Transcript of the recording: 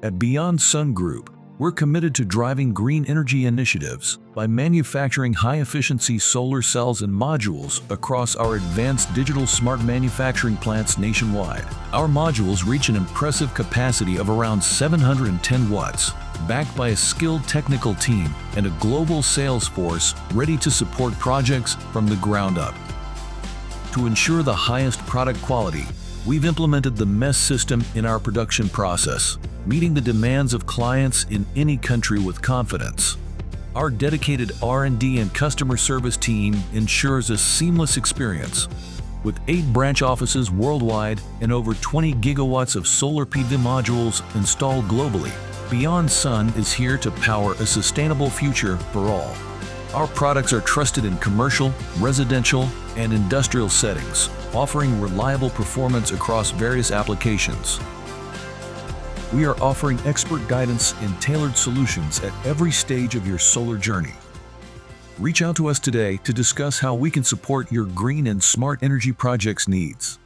At Beyondsun Group, we're committed to driving green energy initiatives by manufacturing high-efficiency solar cells and modules across our advanced digital smart manufacturing plants nationwide. Our modules reach an impressive capacity of around 710 watts, backed by a skilled technical team and a global sales force ready to support projects from the ground up. To ensure the highest product quality, we've implemented the MES system in our production process, meeting the demands of clients in any country with confidence. Our dedicated R&D and customer service team ensures a seamless experience. With 8 branch offices worldwide and over 20 gigawatts of solar PV modules installed globally, Beyondsun is here to power a sustainable future for all. Our products are trusted in commercial, residential, and industrial settings, offering reliable performance across various applications. We are offering expert guidance and tailored solutions at every stage of your solar journey. Reach out to us today to discuss how we can support your green and smart energy projects needs.